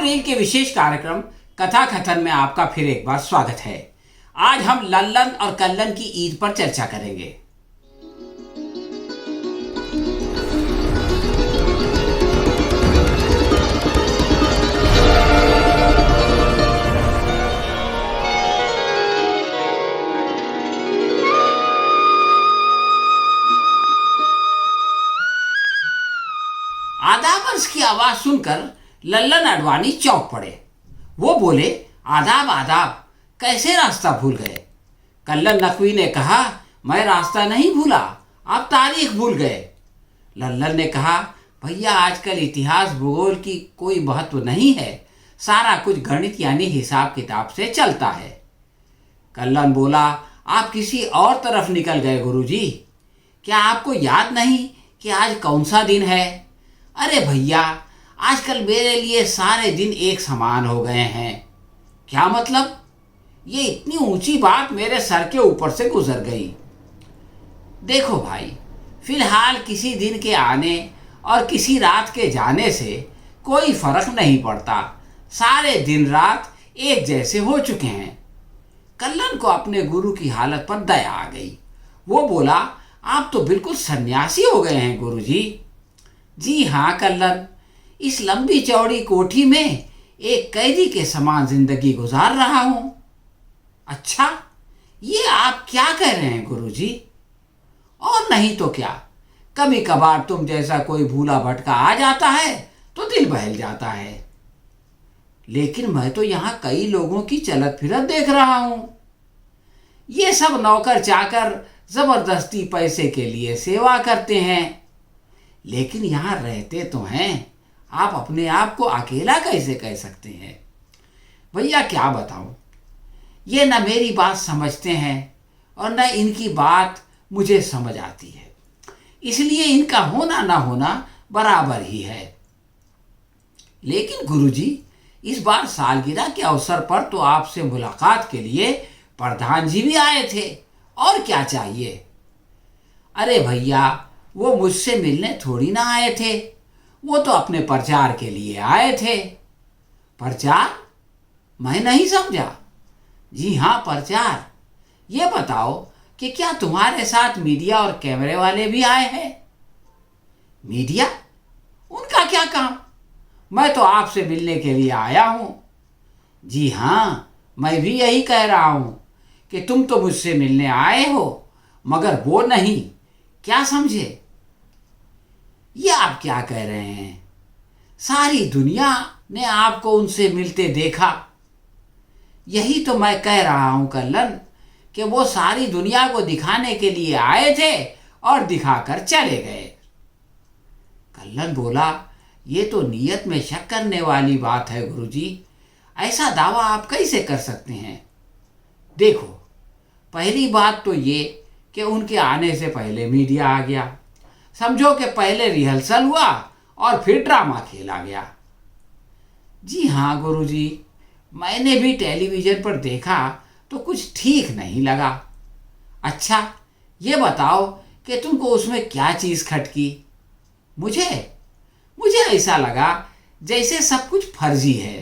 अप्रैल के विशेष कार्यक्रम कथा कथन में आपका फिर एक बार स्वागत है। आज हम लल्लन और कल्लन की ईद पर चर्चा करेंगे। आदाबर्स की आवाज सुनकर लल्लन अडवाणी चौंक पड़े। वो बोले, आदाब आदाब, कैसे रास्ता भूल गए? कल्लन नकवी ने कहा, मैं रास्ता नहीं भूला, आप तारीख भूल गए। लल्लन ने कहा, भैया आजकल इतिहास भूगोल की कोई महत्व नहीं है, सारा कुछ गणित यानी हिसाब किताब से चलता है। कल्लन बोला, आप किसी और तरफ निकल गए गुरुजी। क्या आपको याद नहीं कि आज कौन सा दिन है? अरे भैया, आजकल मेरे लिए सारे दिन एक समान हो गए हैं। क्या मतलब? ये इतनी ऊंची बात मेरे सर के ऊपर से गुजर गई। देखो भाई, फिलहाल किसी दिन के आने और किसी रात के जाने से कोई फर्क नहीं पड़ता। सारे दिन रात एक जैसे हो चुके हैं। कल्लन को अपने गुरु की हालत पर दया आ गई। वो बोला, आप तो बिल्कुल सन्यासी हो गए हैं गुरुजी। जी हाँ कल्लन, इस लंबी चौड़ी कोठी में एक कैदी के समान जिंदगी गुजार रहा हूं। अच्छा, ये आप क्या कह रहे हैं गुरुजी? और नहीं तो क्या, कभी कभार तुम जैसा कोई भूला भटका आ जाता है तो दिल बहल जाता है। लेकिन मैं तो यहां कई लोगों की चलत फिरत देख रहा हूं। ये सब नौकर चाकर जबरदस्ती पैसे के लिए सेवा करते हैं, लेकिन यहां रहते तो हैं। आप अपने आप को अकेला कैसे कह सकते हैं? भैया क्या बताऊं, ये न मेरी बात समझते हैं और न इनकी बात मुझे समझ आती है, इसलिए इनका होना ना होना बराबर ही है। लेकिन गुरुजी, इस बार सालगिरह के अवसर पर तो आपसे मुलाकात के लिए प्रधान जी भी आए थे, और क्या चाहिए? अरे भैया, वो मुझसे मिलने थोड़ी ना आए थे, वो तो अपने प्रचार के लिए आए थे। प्रचार? मैं नहीं समझा। जी हाँ, प्रचार। ये बताओ कि क्या तुम्हारे साथ मीडिया और कैमरे वाले भी आए हैं? मीडिया? उनका क्या काम? मैं तो आपसे मिलने के लिए आया हूं। जी हाँ, मैं भी यही कह रहा हूं कि तुम तो मुझसे मिलने आए हो, मगर वो नहीं। क्या समझे? ये आप क्या कह रहे हैं? सारी दुनिया ने आपको उनसे मिलते देखा। यही तो मैं कह रहा हूं कल्लन, कि वो सारी दुनिया को दिखाने के लिए आए थे और दिखाकर चले गए। कल्लन बोला, ये तो नीयत में शक करने वाली बात है गुरुजी। ऐसा दावा आप कैसे कर सकते हैं? देखो, पहली बात तो ये कि उनके आने से पहले मीडिया आ गया। समझो कि पहले रिहर्सल हुआ और फिर ड्रामा खेला गया। जी हाँ गुरुजी, मैंने भी टेलीविज़न पर देखा तो कुछ ठीक नहीं लगा। अच्छा, ये बताओ कि तुमको उसमें क्या चीज़ खटकी? मुझे ऐसा लगा जैसे सब कुछ फर्जी है।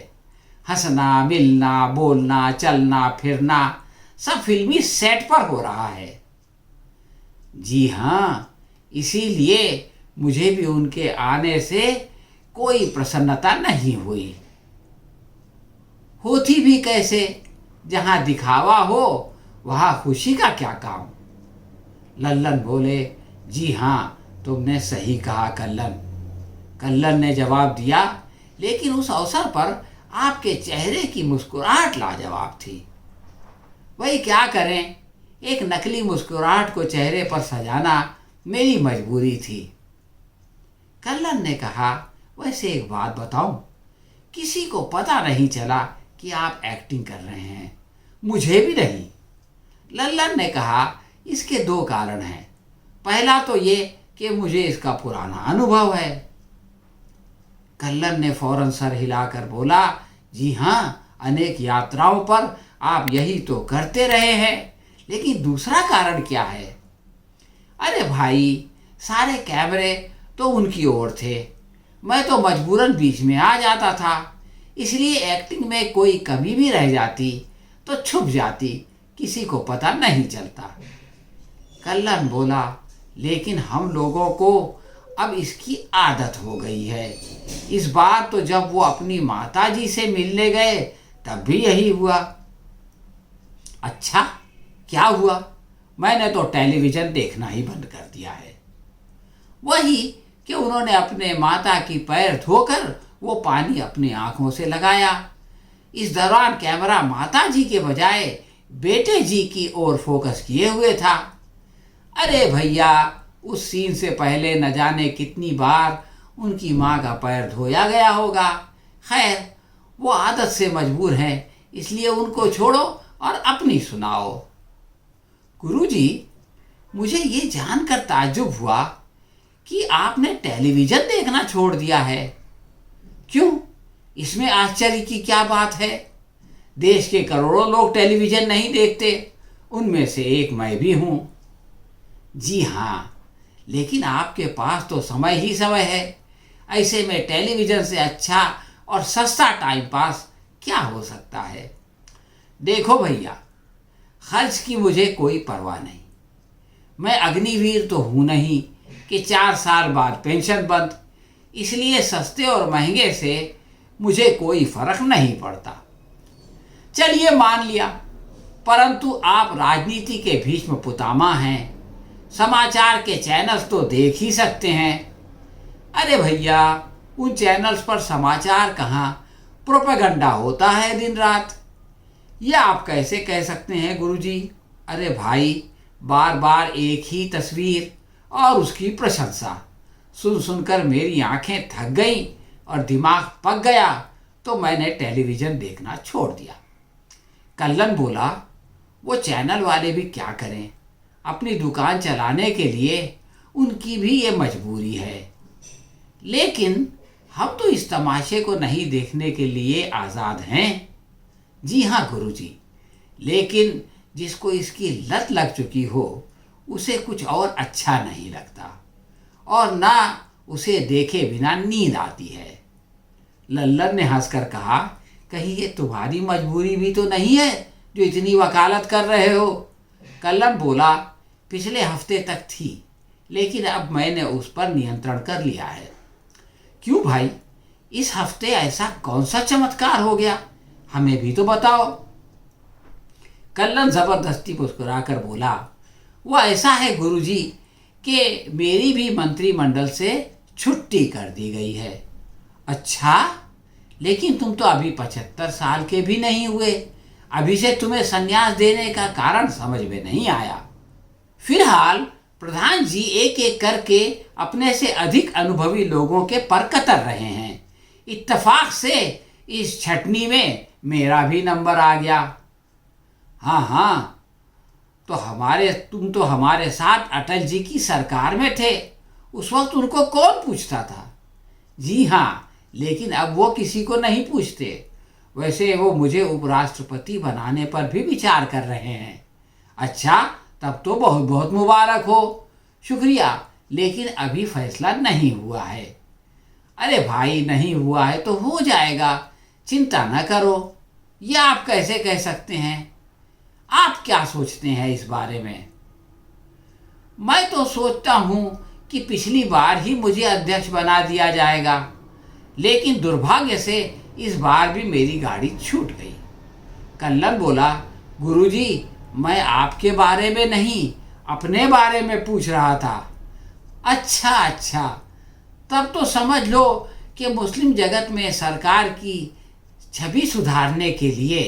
हंसना, मिलना, बोलना, चलना फिरना सब फिल्मी सेट पर हो रहा है। जी हाँ, इसीलिए मुझे भी उनके आने से कोई प्रसन्नता नहीं हुई। होती भी कैसे? जहां दिखावा हो वहां खुशी का क्या काम? लल्लन बोले, जी हाँ, तुमने सही कहा कल्लन। कल्लन ने जवाब दिया, लेकिन उस अवसर पर आपके चेहरे की मुस्कुराहट लाजवाब थी। वही क्या करें, एक नकली मुस्कुराहट को चेहरे पर सजाना मेरी मजबूरी थी। कल्लन ने कहा, वैसे एक बात बताऊं, किसी को पता नहीं चला कि आप एक्टिंग कर रहे हैं, मुझे भी नहीं। लल्लन ने कहा, इसके दो कारण हैं। पहला तो ये कि मुझे इसका पुराना अनुभव है। कल्लन ने फौरन सर हिलाकर बोला, जी हाँ, अनेक यात्राओं पर आप यही तो करते रहे हैं। लेकिन दूसरा कारण क्या है? अरे भाई, सारे कैमरे तो उनकी ओर थे, मैं तो मजबूरन बीच में आ जाता था। इसलिए एक्टिंग में कोई कमी भी रह जाती तो छुप जाती, किसी को पता नहीं चलता। कल्लन बोला, लेकिन हम लोगों को अब इसकी आदत हो गई है। इस बार तो जब वो अपनी माताजी से मिलने गए तब भी यही हुआ। अच्छा, क्या हुआ? मैंने तो टेलीविज़न देखना ही बंद कर दिया है। वही कि उन्होंने अपने माता की पैर धोकर वो पानी अपनी आंखों से लगाया। इस दौरान कैमरा माता जी के बजाय बेटे जी की ओर फोकस किए हुए था। अरे भैया, उस सीन से पहले न जाने कितनी बार उनकी माँ का पैर धोया गया होगा। खैर, वो आदत से मजबूर हैं, इसलिए उनको छोड़ो और अपनी सुनाओ। गुरुजी, मुझे ये जानकर ताज्जुब हुआ कि आपने टेलीविज़न देखना छोड़ दिया है। क्यों? इसमें आश्चर्य की क्या बात है? देश के करोड़ों लोग टेलीविज़न नहीं देखते, उनमें से एक मैं भी हूँ। जी हाँ, लेकिन आपके पास तो समय ही समय है। ऐसे में टेलीविज़न से अच्छा और सस्ता टाइम पास क्या हो सकता है? देखो भैया, खर्च की मुझे कोई परवाह नहीं। मैं अग्निवीर तो हूँ नहीं कि 4 साल बाद पेंशन बंद, इसलिए सस्ते और महंगे से मुझे कोई फर्क नहीं पड़ता। चलिए मान लिया, परंतु आप राजनीति के भीष्म पितामह हैं, समाचार के चैनल्स तो देख ही सकते हैं। अरे भैया, उन चैनल्स पर समाचार कहाँ, प्रोपेगेंडा होता है दिन रात। यह आप कैसे कह सकते हैं गुरुजी? अरे भाई, बार बार एक ही तस्वीर और उसकी प्रशंसा सुन सुनकर मेरी आंखें थक गईं और दिमाग पक गया, तो मैंने टेलीविज़न देखना छोड़ दिया। कल्लन बोला, वो चैनल वाले भी क्या करें, अपनी दुकान चलाने के लिए उनकी भी ये मजबूरी है। लेकिन हम तो इस तमाशे को नहीं देखने के लिए आज़ाद हैं। जी हाँ गुरुजी, लेकिन जिसको इसकी लत लग चुकी हो उसे कुछ और अच्छा नहीं लगता, और ना उसे देखे बिना नींद आती है। लल्लन ने हंसकर कहा, कहीं ये तुम्हारी मजबूरी भी तो नहीं है जो इतनी वकालत कर रहे हो? कल्लन बोला, पिछले हफ्ते तक थी, लेकिन अब मैंने उस पर नियंत्रण कर लिया है। क्यों भाई, इस हफ्ते ऐसा कौन सा चमत्कार हो गया, हमें भी तो बताओ। कल्लन जबरदस्ती मुस्कुराकर बोला, वो ऐसा है गुरुजी कि मेरी भी मंत्रिमंडल से छुट्टी कर दी गई है। अच्छा, लेकिन तुम तो अभी 75 साल के भी नहीं हुए, अभी से तुम्हें संन्यास देने का कारण समझ में नहीं आया। फिलहाल प्रधान जी एक एक करके अपने से अधिक अनुभवी लोगों के पर कतर रहे हैं। इत्तेफाक से इस छटनी में मेरा भी नंबर आ गया। हाँ, तुम तो हमारे साथ अटल जी की सरकार में थे, उस वक्त उनको कौन पूछता था? जी हाँ, लेकिन अब वो किसी को नहीं पूछते। वैसे वो मुझे उपराष्ट्रपति बनाने पर भी विचार कर रहे हैं। अच्छा, तब तो बहुत बहुत मुबारक हो। शुक्रिया, लेकिन अभी फैसला नहीं हुआ है। अरे भाई, नहीं हुआ है तो हो जाएगा, चिंता न करो। यह आप कैसे कह सकते हैं? आप क्या सोचते हैं इस बारे में? मैं तो सोचता हूँ कि पिछली बार ही मुझे अध्यक्ष बना दिया जाएगा, लेकिन दुर्भाग्य से इस बार भी मेरी गाड़ी छूट गई। कल्लन बोला, गुरुजी, मैं आपके बारे में नहीं, अपने बारे में पूछ रहा था। अच्छा, तब तो समझ लो कि मुस्लिम जगत में सरकार की छवि सुधारने के लिए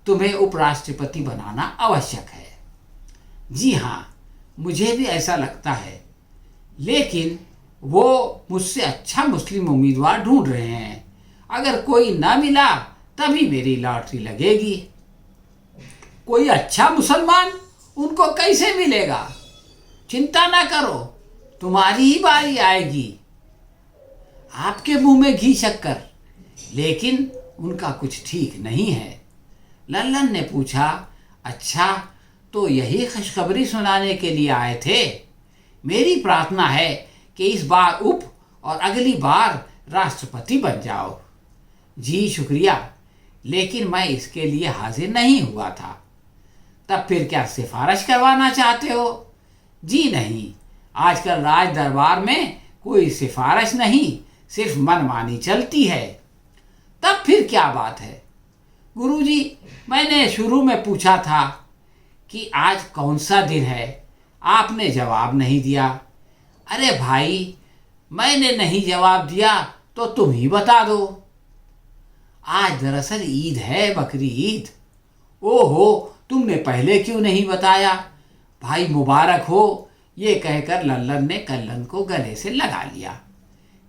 तुम्हें उपराष्ट्रपति बनाना आवश्यक है। जी हाँ, मुझे भी ऐसा लगता है, लेकिन वो मुझसे अच्छा मुस्लिम उम्मीदवार ढूंढ रहे हैं। अगर कोई ना मिला तभी मेरी लॉटरी लगेगी। कोई अच्छा मुसलमान उनको कैसे मिलेगा? चिंता ना करो, तुम्हारी ही बारी आएगी। आपके मुंह में घी शक्कर, लेकिन उनका कुछ ठीक नहीं है। लल्लन ने पूछा, अच्छा, तो यही खुशखबरी सुनाने के लिए आए थे? मेरी प्रार्थना है कि इस बार उप और अगली बार राष्ट्रपति बन जाओ। जी शुक्रिया, लेकिन मैं इसके लिए हाजिर नहीं हुआ था। तब फिर क्या सिफारिश करवाना चाहते हो? जी नहीं, आजकल राज दरबार में कोई सिफारिश नहीं, सिर्फ मनमानी चलती है। तब फिर क्या बात है? गुरुजी, मैंने शुरू में पूछा था कि आज कौन सा दिन है, आपने जवाब नहीं दिया। अरे भाई, मैंने नहीं जवाब दिया तो तुम ही बता दो। आज दरअसल ईद है, बकरी ईद। ओहो, तुमने पहले क्यों नहीं बताया? भाई मुबारक हो, ये कहकर लल्लन ने कल्लन को गले से लगा लिया।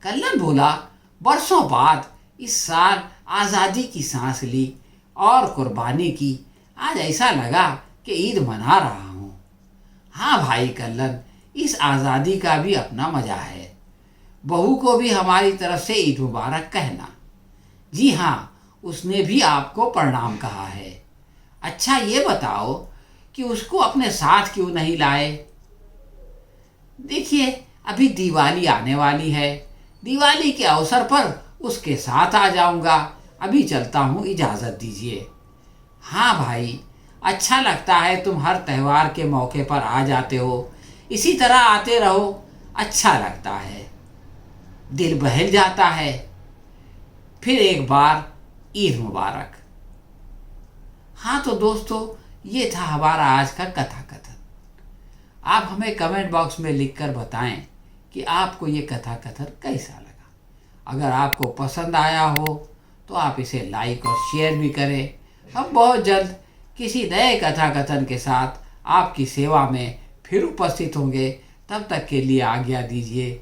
कल्लन बोला, बरसों बाद इस साल आज़ादी की सांस ली और कुर्बानी की। आज ऐसा लगा कि ईद मना रहा हूँ। हाँ भाई कल्लन, इस आज़ादी का भी अपना मज़ा है। बहू को भी हमारी तरफ से ईद मुबारक कहना। जी हाँ, उसने भी आपको प्रणाम कहा है। अच्छा ये बताओ कि उसको अपने साथ क्यों नहीं लाए? देखिए, अभी दिवाली आने वाली है, दिवाली के अवसर पर उसके साथ आ जाऊंगा। अभी चलता हूँ, इजाज़त दीजिए। हाँ भाई, अच्छा लगता है, तुम हर त्यौहार के मौके पर आ जाते हो। इसी तरह आते रहो, अच्छा लगता है, दिल बहल जाता है। फिर एक बार ईद मुबारक। हाँ तो दोस्तों, ये था हमारा आज का कथा कथन। आप हमें कमेंट बॉक्स में लिखकर बताएं कि आपको ये कथा कथन कैसा लगा। अगर आपको पसंद आया हो तो आप इसे लाइक और शेयर भी करें। हम बहुत जल्द किसी नए कथा कथन के साथ आपकी सेवा में फिर उपस्थित होंगे। तब तक के लिए आज्ञा दीजिए।